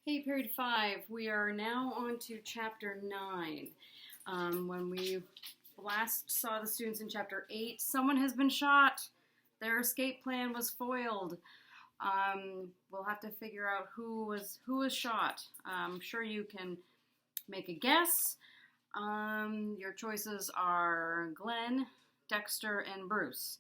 Hey, period 5. We are now on to chapter 9. When we last saw the students in chapter 8, someone has been shot. Their escape plan was foiled. We'll have to figure out who was shot. I'm sure you can make a guess. Your choices are Glenn, Dexter, and Bruce.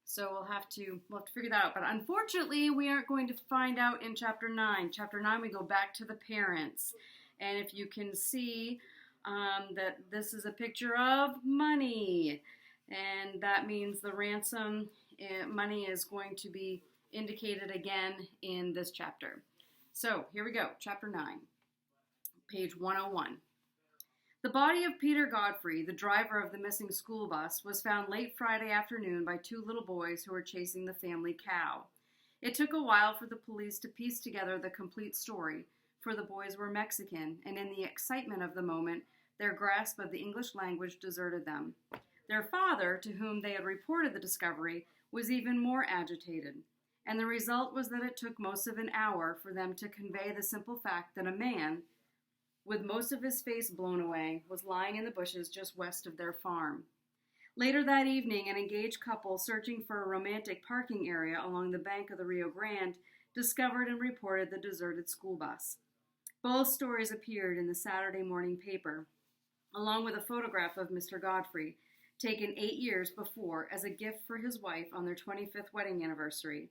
So we'll have to figure that out. But unfortunately, we aren't going to find out in chapter 9. Chapter 9, we go back to the parents. And if you can see that this is a picture of money. And that means the ransom money is going to be indicated again in this chapter. So here we go, chapter 9, page 101. The body of Peter Godfrey, the driver of the missing school bus, was found late Friday afternoon by two little boys who were chasing the family cow. It took a while for the police to piece together the complete story, for the boys were Mexican, and in the excitement of the moment, their grasp of the English language deserted them. Their father, to whom they had reported the discovery, was even more agitated, and the result was that it took most of an hour for them to convey the simple fact that a man, with most of his face blown away, was lying in the bushes just west of their farm. Later that evening, an engaged couple searching for a romantic parking area along the bank of the Rio Grande discovered and reported the deserted school bus. Both stories appeared in the Saturday morning paper, along with a photograph of Mr. Godfrey, taken 8 years before as a gift for his wife on their 25th wedding anniversary.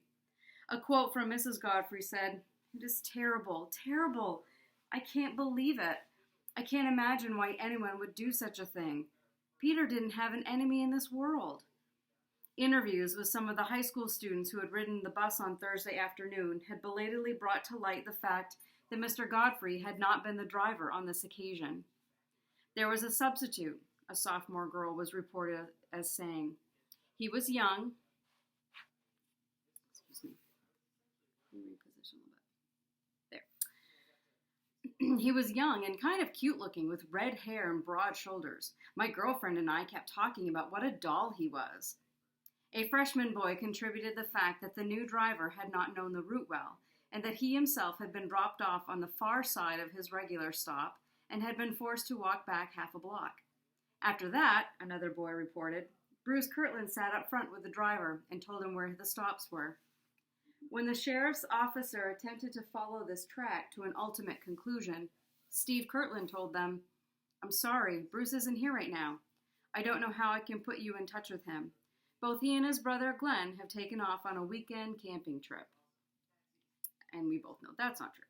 A quote from Mrs. Godfrey said, "It is terrible, terrible. I can't believe it. I can't imagine why anyone would do such a thing. Peter didn't have an enemy in this world." Interviews with some of the high school students who had ridden the bus on Thursday afternoon had belatedly brought to light the fact that Mr. Godfrey had not been the driver on this occasion. There was a substitute, a sophomore girl was reported as saying. He was young. Excuse me. Let me reposition a little bit. There. He was young and kind of cute looking with red hair and broad shoulders. My girlfriend and I kept talking about what a doll he was. A freshman boy contributed the fact that the new driver had not known the route well, and that he himself had been dropped off on the far side of his regular stop and had been forced to walk back half a block. After that, another boy reported, Bruce Kirtland sat up front with the driver and told him where the stops were. When the sheriff's officer attempted to follow this track to an ultimate conclusion, Steve Kirtland told them, "I'm sorry, Bruce isn't here right now. I don't know how I can put you in touch with him. Both he and his brother Glenn have taken off on a weekend camping trip." And we both know that's not true.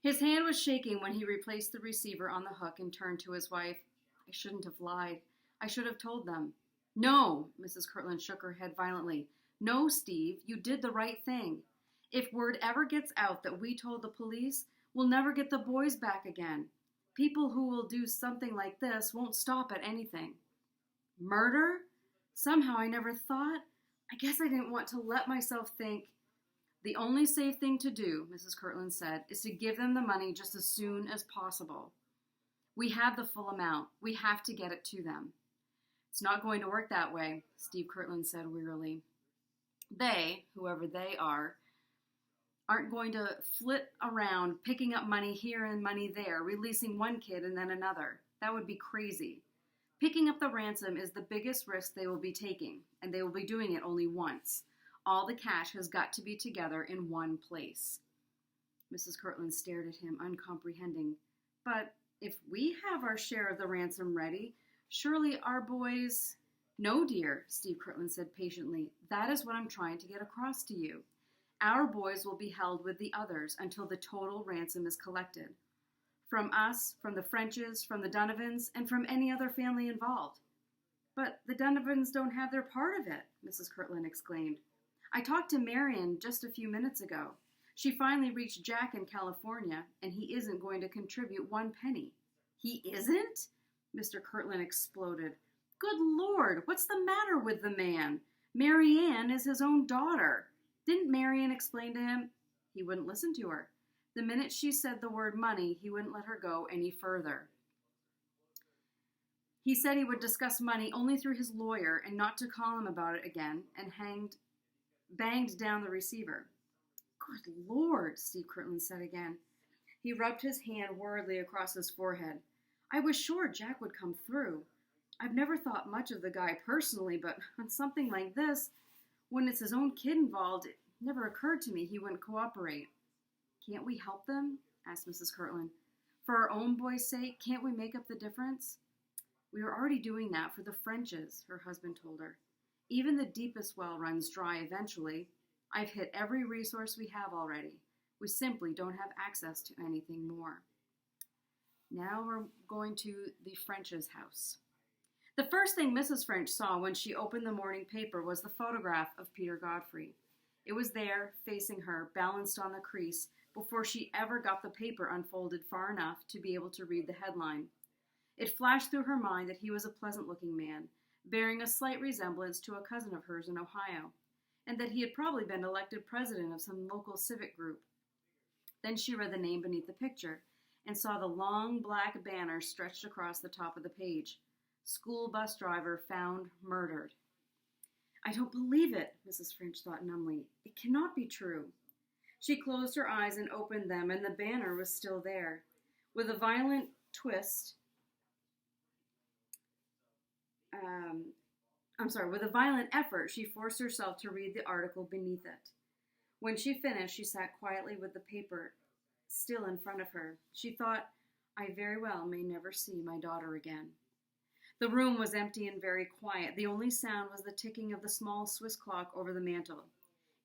His hand was shaking when he replaced the receiver on the hook and turned to his wife. "I shouldn't have lied. I should have told them." "No," Mrs. Kirtland shook her head violently. "No, Steve, you did the right thing. If word ever gets out that we told the police, we'll never get the boys back again. People who will do something like this won't stop at anything." "Murder? Somehow I never thought. I guess I didn't want to let myself think." "The only safe thing to do," Mrs. Kirtland said, "is to give them the money just as soon as possible. We have the full amount. We have to get it to them." "It's not going to work that way," Steve Kirtland said wearily. "They, whoever they aren't going to flit around picking up money here and money there, releasing one kid and then another. That would be crazy. Picking up the ransom is the biggest risk they will be taking, and they will be doing it only once. All the cash has got to be together in one place." Mrs. Kirtland stared at him, uncomprehending. "But if we have our share of the ransom ready, surely our boys—" "No, dear," Steve Kirtland said patiently. "That is what I'm trying to get across to you. Our boys will be held with the others until the total ransom is collected. From us, from the Frenches, from the Donovans, and from any other family involved." "But the Donovans don't have their part of it," Mrs. Kirtland exclaimed. "I talked to Marion just a few minutes ago. She finally reached Jack in California, and he isn't going to contribute one penny." "He isn't?" Mr. Kirtland exploded. "Good Lord, what's the matter with the man? Marianne is his own daughter. Didn't Marianne explain to him—" He wouldn't listen to her. The minute she said the word money, he wouldn't let her go any further. He said he would discuss money only through his lawyer and not to call him about it again, and banged down the receiver. "Good Lord," Steve Kirtland said again. He rubbed his hand worriedly across his forehead. I was sure Jack would come through. I've never thought much of the guy personally, but on something like this, when it's his own kid involved, it never occurred to me he wouldn't cooperate. Can't we help them? Asked Mrs. Kirtland. For our own boy's sake, can't we make up the difference? We are already doing that for the Frenches, her husband told her. Even the deepest well runs dry eventually. I've hit every resource we have already. We simply don't have access to anything more. Now we're going to the French's house. The first thing Mrs. French saw when she opened the morning paper was the photograph of Peter Godfrey. It was there, facing her, balanced on the crease, before she ever got the paper unfolded far enough to be able to read the headline. It flashed through her mind that he was a pleasant-looking man, bearing a slight resemblance to a cousin of hers in Ohio, and that he had probably been elected president of some local civic group. Then she read the name beneath the picture and saw the long black banner stretched across the top of the page. School bus driver found murdered. I don't believe it, Mrs. French thought numbly. It cannot be true. She closed her eyes and opened them, and the banner was still there. With a violent twist, with a violent effort, she forced herself to read the article beneath it. When she finished, she sat quietly with the paper still in front of her. She thought, I very well may never see my daughter again. The room was empty and very quiet. The only sound was the ticking of the small Swiss clock over the mantel.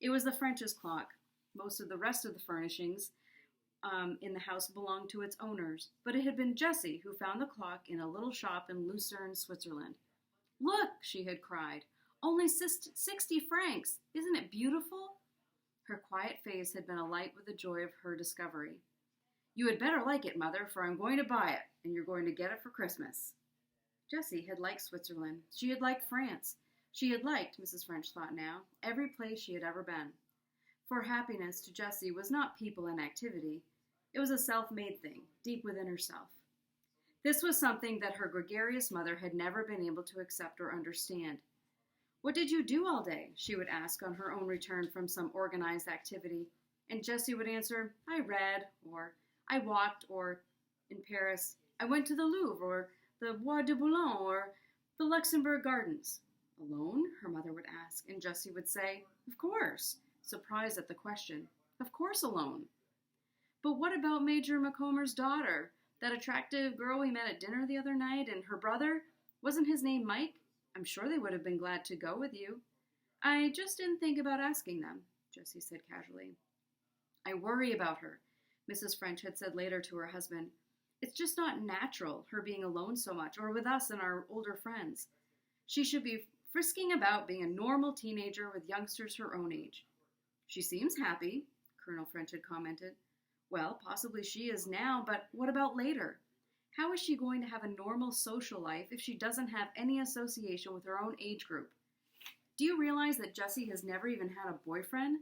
It was the French's clock. Most of the rest of the furnishings in the house belonged to its owners, but it had been Jessie who found the clock in a little shop in Lucerne, Switzerland. Look, she had cried, only 60 francs. Isn't it beautiful? Her quiet face had been alight with the joy of her discovery. You had better like it, Mother, for I'm going to buy it, and you're going to get it for Christmas. Jessie had liked Switzerland. She had liked France. She had liked, Mrs. French thought now, every place she had ever been. For happiness to Jessie was not people and activity. It was a self-made thing, deep within herself. This was something that her gregarious mother had never been able to accept or understand. What did you do all day? She would ask on her own return from some organized activity, and Jessie would answer, I read, or I walked, or in Paris, I went to the Louvre, or the Bois de Boulogne, or the Luxembourg Gardens. Alone? Her mother would ask, and Jessie would say, of course, surprised at the question. Of course alone. But what about Major Macomer's daughter? That attractive girl we met at dinner the other night, and her brother? Wasn't his name Mike? I'm sure they would have been glad to go with you. I just didn't think about asking them, Jessie said casually. I worry about her, Mrs. French had said later to her husband. It's just not natural, her being alone so much, or with us and our older friends. She should be frisking about being a normal teenager with youngsters her own age. She seems happy, Colonel French had commented. Well, possibly she is now, but what about later? How is she going to have a normal social life if she doesn't have any association with her own age group? Do you realize that Jessie has never even had a boyfriend?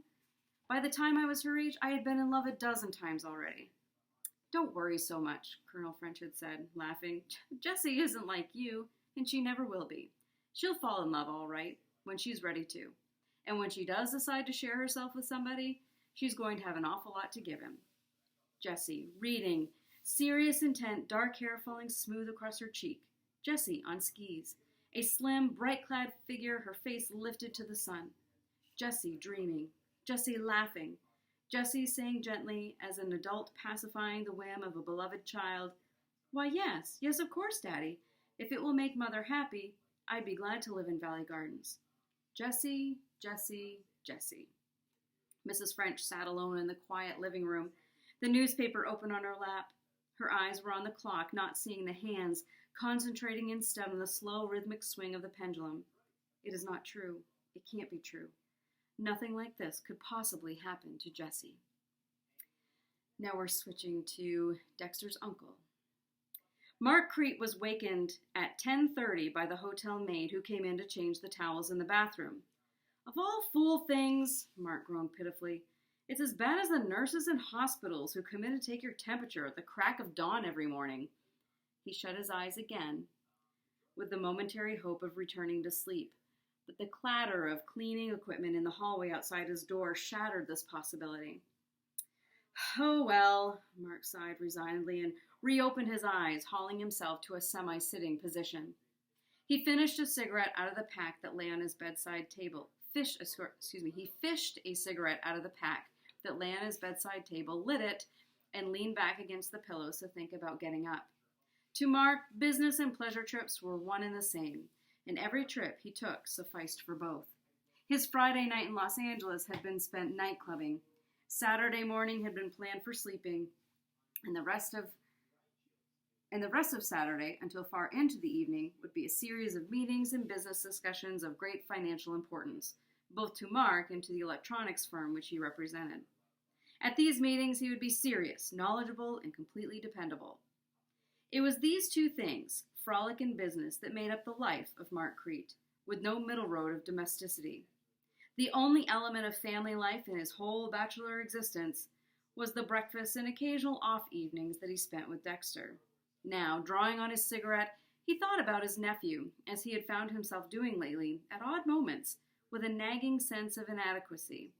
By the time I was her age, I had been in love a dozen times already. Don't worry so much, Colonel French had said, laughing. Jessie isn't like you, and she never will be. She'll fall in love all right, when she's ready to. And when she does decide to share herself with somebody, she's going to have an awful lot to give him. Jessie, reading, serious intent, dark hair falling smooth across her cheek. Jessie on skis, a slim, bright-clad figure, her face lifted to the sun. Jessie dreaming, Jessie laughing, Jessie saying gently, as an adult pacifying the whim of a beloved child, Why, yes, of course, Daddy. If it will make Mother happy, I'd be glad to live in Valley Gardens. Jessie, Jessie, Jessie. Mrs. French sat alone in the quiet living room, the newspaper open on her lap. Her eyes were on the clock, not seeing the hands, concentrating instead on the slow, rhythmic swing of the pendulum. It is not true. It can't be true. Nothing like this could possibly happen to Jessie. Now we're switching to Dexter's uncle. Mark Crete was wakened at 10:30 by the hotel maid who came in to change the towels in the bathroom. Of all fool things, Mark groaned pitifully, it's as bad as the nurses in hospitals who come in to take your temperature at the crack of dawn every morning. He shut his eyes again, with the momentary hope of returning to sleep, but the clatter of cleaning equipment in the hallway outside his door shattered this possibility. Oh, well, Mark sighed resignedly and reopened his eyes, hauling himself to a semi-sitting position. He finished a cigarette out of the pack that lay on his bedside table. He fished a cigarette out of the pack that lay on his bedside table, lit it, and leaned back against the pillows to think about getting up. To Mark, business and pleasure trips were one and the same, and every trip he took sufficed for both. His Friday night in Los Angeles had been spent night clubbing. Saturday morning had been planned for sleeping, and the rest of Saturday, until far into the evening, would be a series of meetings and business discussions of great financial importance, both to Mark and to the electronics firm which he represented. At these meetings, he would be serious, knowledgeable, and completely dependable. It was these two things, frolic and business, that made up the life of Mark Crete, with no middle road of domesticity. The only element of family life in his whole bachelor existence was the breakfast and occasional off evenings that he spent with Dexter. Now, drawing on his cigarette, he thought about his nephew, as he had found himself doing lately, at odd moments, with a nagging sense of inadequacy.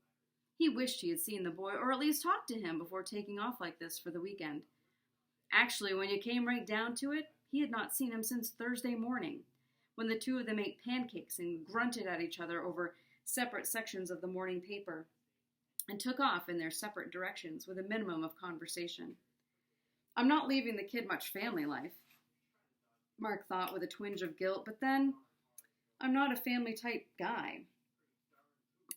He wished he had seen the boy, or at least talked to him before taking off like this for the weekend. Actually, when you came right down to it, he had not seen him since Thursday morning, when the two of them ate pancakes and grunted at each other over separate sections of the morning paper, and took off in their separate directions with a minimum of conversation. I'm not leaving the kid much family life, Mark thought with a twinge of guilt, but then, I'm not a family-type guy.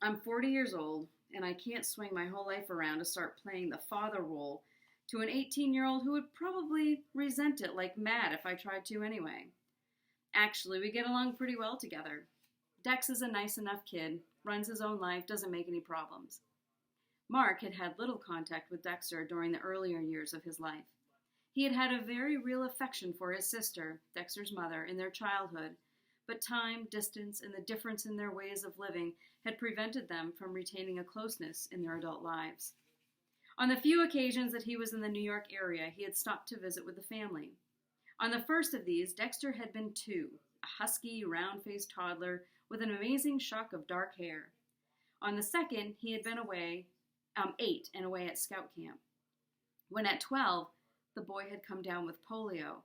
I'm 40 years old, and I can't swing my whole life around to start playing the father role to an 18-year-old who would probably resent it like mad if I tried to anyway. Actually, we get along pretty well together. Dex is a nice enough kid, runs his own life, doesn't make any problems. Mark had had little contact with Dexter during the earlier years of his life. He had had a very real affection for his sister, Dexter's mother, in their childhood, but time, distance, and the difference in their ways of living had prevented them from retaining a closeness in their adult lives. On the few occasions that he was in the New York area, he had stopped to visit with the family. On the first of these, Dexter had been 2, a husky, round-faced toddler with an amazing shock of dark hair. On the second, he had been 8 and away at scout camp. When at 12, the boy had come down with polio.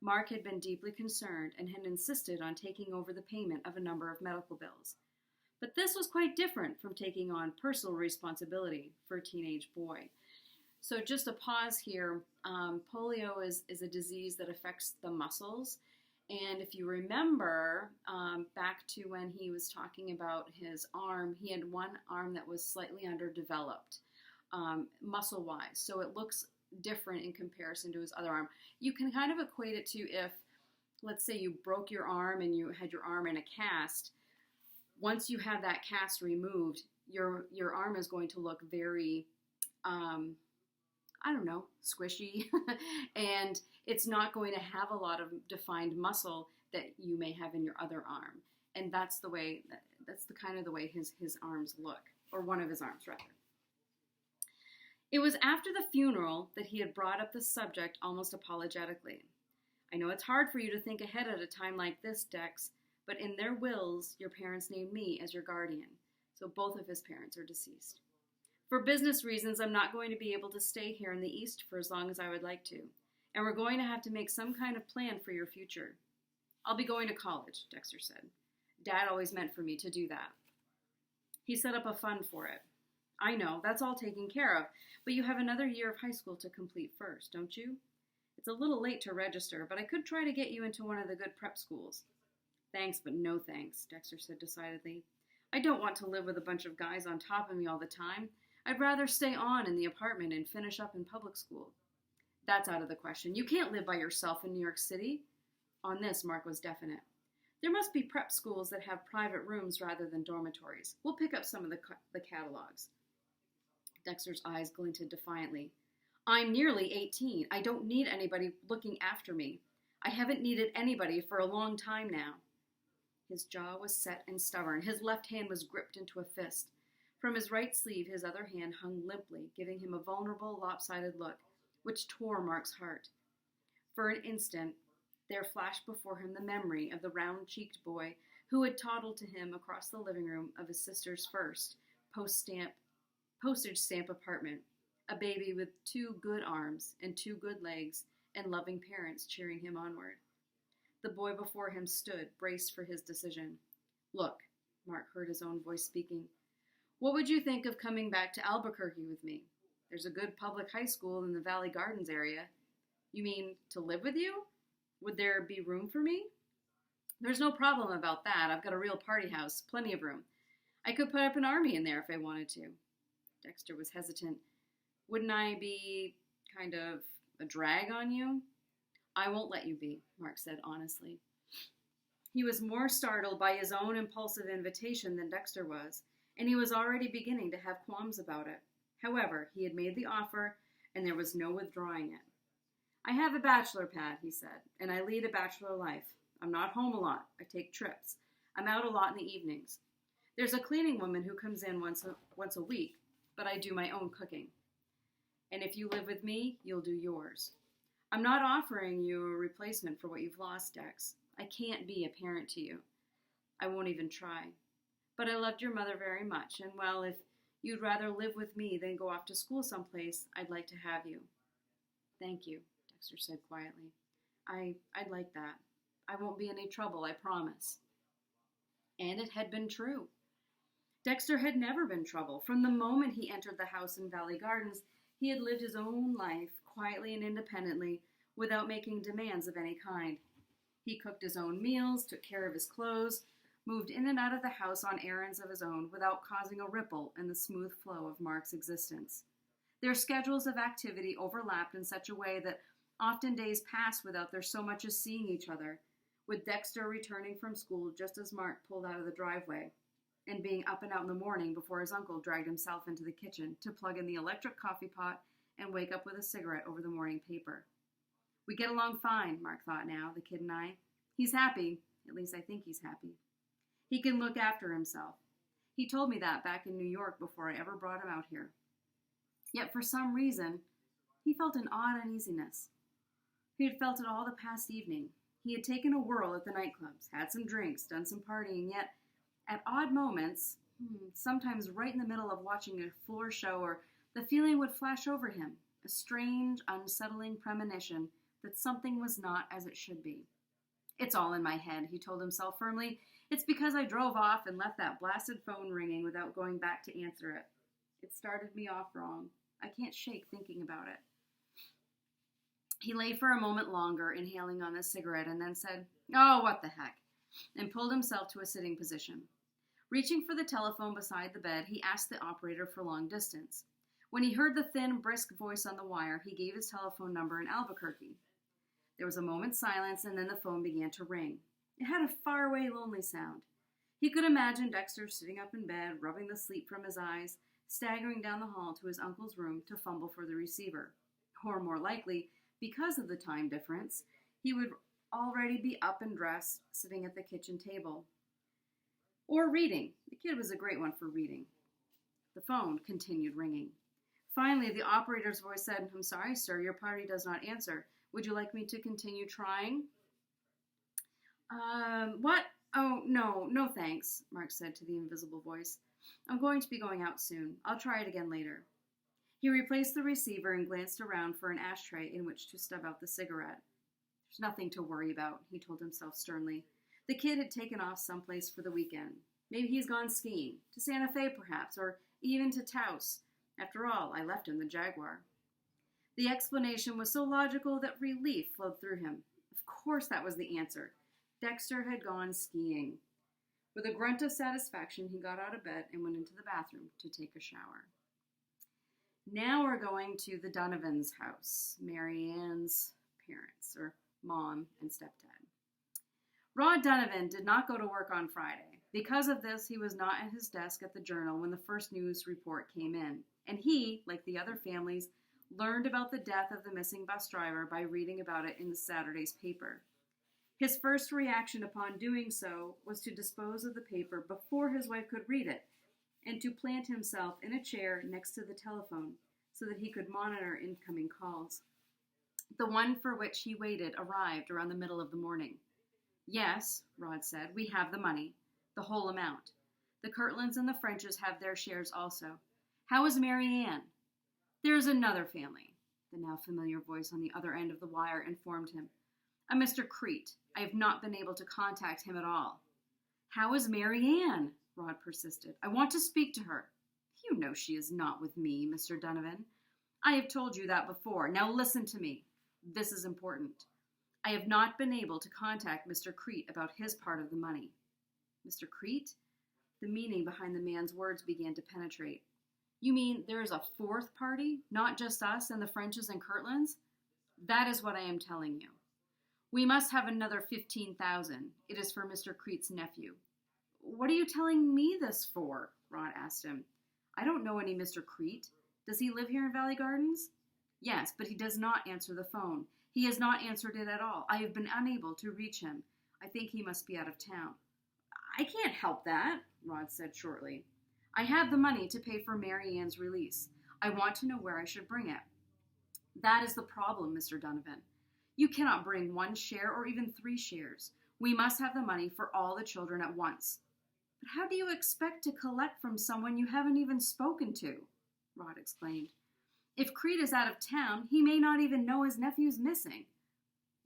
Mark had been deeply concerned and had insisted on taking over the payment of a number of medical bills. But this was quite different from taking on personal responsibility for a teenage boy. So just a pause here, polio is a disease that affects the muscles. And if you remember back to when he was talking about his arm, he had one arm that was slightly underdeveloped muscle-wise. So it looks different in comparison to his other arm. You can kind of equate it to if, let's say you broke your arm and you had your arm in a cast. Once you have that cast removed, your arm is going to look very, squishy, and it's not going to have a lot of defined muscle that you may have in your other arm. And that's the kind of the way his arms look, or one of his arms rather. It was after the funeral that he had brought up the subject almost apologetically. I know it's hard for you to think ahead at a time like this, Dex, but in their wills, your parents named me as your guardian, so both of his parents are deceased. For business reasons, I'm not going to be able to stay here in the East for as long as I would like to, and we're going to have to make some kind of plan for your future. I'll be going to college, Dexter said. Dad always meant for me to do that. He set up a fund for it. I know, that's all taken care of, but you have another year of high school to complete first, don't you? It's a little late to register, but I could try to get you into one of the good prep schools. Thanks, but no thanks, Dexter said decidedly. I don't want to live with a bunch of guys on top of me all the time. I'd rather stay on in the apartment and finish up in public school. That's out of the question. You can't live by yourself in New York City. On this, Mark was definite. There must be prep schools that have private rooms rather than dormitories. We'll pick up some of the catalogs. Dexter's eyes glinted defiantly. I'm nearly 18. I don't need anybody looking after me. I haven't needed anybody for a long time now. His jaw was set and stubborn. His left hand was gripped into a fist. From his right sleeve, his other hand hung limply, giving him a vulnerable, lopsided look, which tore Mark's heart. For an instant, there flashed before him the memory of the round-cheeked boy who had toddled to him across the living room of his sister's first postage stamp apartment. a baby with 2 good arms and 2 good legs and loving parents cheering him onward. The boy before him stood, braced for his decision. Look, Mark heard his own voice speaking. What would you think of coming back to Albuquerque with me? There's a good public high school in the Valley Gardens area. You mean to live with you? Would there be room for me? There's no problem about that. I've got a real party house, plenty of room. I could put up an army in there if I wanted to. Dexter was hesitant. Wouldn't I be kind of a drag on you? I won't let you be, Mark said honestly. He was more startled by his own impulsive invitation than Dexter was, and he was already beginning to have qualms about it. However, he had made the offer, and there was no withdrawing it. I have a bachelor pad, he said, and I lead a bachelor life. I'm not home a lot. I take trips. I'm out a lot in the evenings. There's a cleaning woman who comes in once a week, but I do my own cooking. And if you live with me, you'll do yours. I'm not offering you a replacement for what you've lost, Dex. I can't be a parent to you. I won't even try. But I loved your mother very much, and well, if you'd rather live with me than go off to school someplace, I'd like to have you. Thank you, Dexter said quietly. I'd like that. I won't be any trouble, I promise. And it had been true. Dexter had never been trouble. From the moment he entered the house in Valley Gardens, he had lived his own life, quietly and independently, without making demands of any kind. He cooked his own meals, took care of his clothes, moved in and out of the house on errands of his own without causing a ripple in the smooth flow of Mark's existence. Their schedules of activity overlapped in such a way that often days passed without their so much as seeing each other, with Dexter returning from school just as Mark pulled out of the driveway, and being up and out in the morning before his uncle dragged himself into the kitchen to plug in the electric coffee pot and wake up with a cigarette over the morning paper. We get along fine, Mark thought now, the kid and I. He's happy. At least I think he's happy. He can look after himself. He told me that back in New York before I ever brought him out here. Yet for some reason, he felt an odd uneasiness. He had felt it all the past evening. He had taken a whirl at the nightclubs, had some drinks, done some partying, yet at odd moments, sometimes right in the middle of watching a floor show, or the feeling would flash over him, a strange, unsettling premonition that something was not as it should be. It's all in my head, he told himself firmly. It's because I drove off and left that blasted phone ringing without going back to answer it. It started me off wrong. I can't shake thinking about it. He lay for a moment longer, inhaling on the cigarette, and then said, "Oh, what the heck," and pulled himself to a sitting position. Reaching for the telephone beside the bed, he asked the operator for long distance. When he heard the thin, brisk voice on the wire, he gave his telephone number in Albuquerque. There was a moment's silence, and then the phone began to ring. It had a faraway, lonely sound. He could imagine Dexter sitting up in bed, rubbing the sleep from his eyes, staggering down the hall to his uncle's room to fumble for the receiver. Or more likely, because of the time difference, he would already be up and dressed, sitting at the kitchen table. Or reading. The kid was a great one for reading. The phone continued ringing. Finally, the operator's voice said, "I'm sorry, sir, your party does not answer. Would you like me to continue trying?" What? Oh, no thanks, Mark said to the invisible voice. I'm going to be going out soon. I'll try it again later. He replaced the receiver and glanced around for an ashtray in which to stub out the cigarette. There's nothing to worry about, he told himself sternly. The kid had taken off someplace for the weekend. Maybe he's gone skiing, to Santa Fe perhaps, or even to Taos. After all, I left him the Jaguar. The explanation was so logical that relief flowed through him. Of course that was the answer. Dexter had gone skiing. With a grunt of satisfaction, he got out of bed and went into the bathroom to take a shower. Now we're going to the Donovans' house, Mary Ann's parents, or mom and stepdad. Rod Donovan did not go to work on Friday. Because of this, he was not at his desk at the Journal when the first news report came in, and he, like the other families, learned about the death of the missing bus driver by reading about it in the Saturday's paper. His first reaction upon doing so was to dispose of the paper before his wife could read it, and to plant himself in a chair next to the telephone so that he could monitor incoming calls. The one for which he waited arrived around the middle of the morning. Yes, Rod said, we have the money, the whole amount. The Kirtlands and the Frenches have their shares also. How is Mary Ann? There is another family, the now familiar voice on the other end of the wire informed him. A Mr. Crete. I have not been able to contact him at all. How is Mary Ann? Rod persisted. I want to speak to her. You know she is not with me, Mr. Donovan. I have told you that before. Now listen to me. This is important. I have not been able to contact Mr. Crete about his part of the money. Mr. Crete? The meaning behind the man's words began to penetrate. You mean there is a fourth party, not just us and the Frenches and Kirtlands? That is what I am telling you. We must have another 15,000. It is for Mr. Crete's nephew. What are you telling me this for? Rod asked him. I don't know any Mr. Crete. Does he live here in Valley Gardens? Yes, but he does not answer the phone. He has not answered it at all. I have been unable to reach him. I think he must be out of town. I can't help that, Rod said shortly. I have the money to pay for Mary Ann's release. I want to know where I should bring it. That is the problem, Mr. Donovan. You cannot bring 1 share or even 3 shares. We must have the money for all the children at once. But how do you expect to collect from someone you haven't even spoken to? Rod exclaimed. If Crete is out of town, he may not even know his nephew's missing.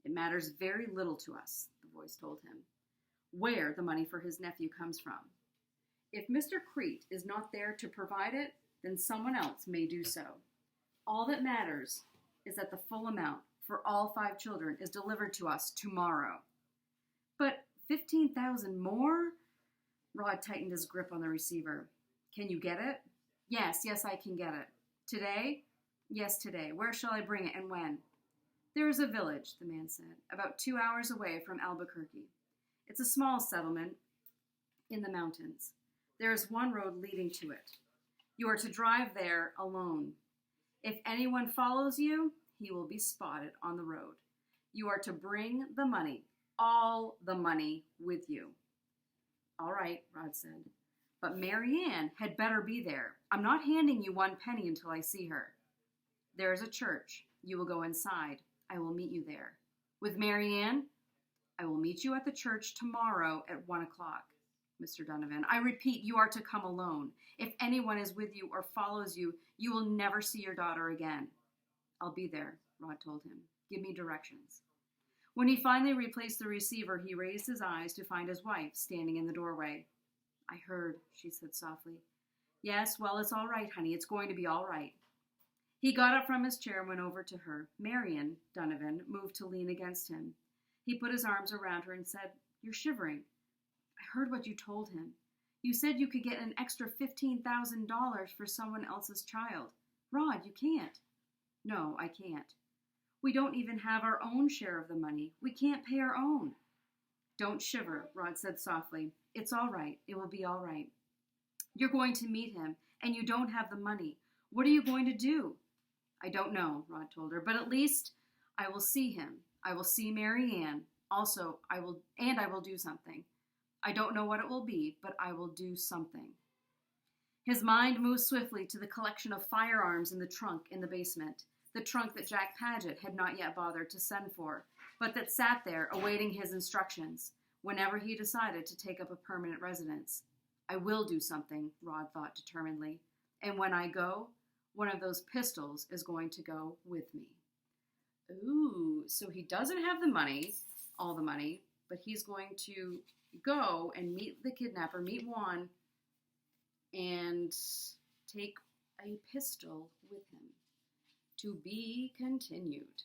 It matters very little to us, the voice told him, where the money for his nephew comes from. If Mr. Crete is not there to provide it, then someone else may do so. All that matters is that the full amount for all 5 children is delivered to us tomorrow. But 15,000 more? Rod tightened his grip on the receiver. Can you get it? Yes, I can get it. Today? Yes, today. Where shall I bring it and when? There is a village, the man said, about 2 hours away from Albuquerque. It's a small settlement in the mountains. There is one road leading to it. You are to drive there alone. If anyone follows you, he will be spotted on the road. You are to bring the money, all the money, with you. All right, Rod said. But Mary Ann had better be there. I'm not handing you 1 penny until I see her. There is a church. You will go inside. I will meet you there. With Mary Ann? I will meet you at the church tomorrow at 1 o'clock. Mr. Donovan, I repeat, you are to come alone. If anyone is with you or follows you, you will never see your daughter again. I'll be there, Rod told him. Give me directions. When he finally replaced the receiver, he raised his eyes to find his wife standing in the doorway. I heard, she said softly. Yes, well, it's all right, honey. It's going to be all right. He got up from his chair and went over to her. Marion, Donovan, moved to lean against him. He put his arms around her and said, You're shivering. I heard what you told him. You said you could get an extra $15,000 for someone else's child. Rod, you can't. No, I can't. We don't even have our own share of the money. We can't pay our own. Don't shiver, Rod said softly. It's all right. It will be all right. You're going to meet him, and you don't have the money. What are you going to do? I don't know, Rod told her, but at least I will see him. I will see Mary Ann. Also, I will do something. I don't know what it will be, but I will do something. His mind moved swiftly to the collection of firearms in the trunk in the basement, the trunk that Jack Paget had not yet bothered to send for, but that sat there awaiting his instructions whenever he decided to take up a permanent residence. I will do something, Rod thought determinedly, and when I go, one of those pistols is going to go with me. Ooh, so he doesn't have the money, all the money, but he's going to go and meet the kidnapper, meet Juan, and take a pistol with him. To be continued.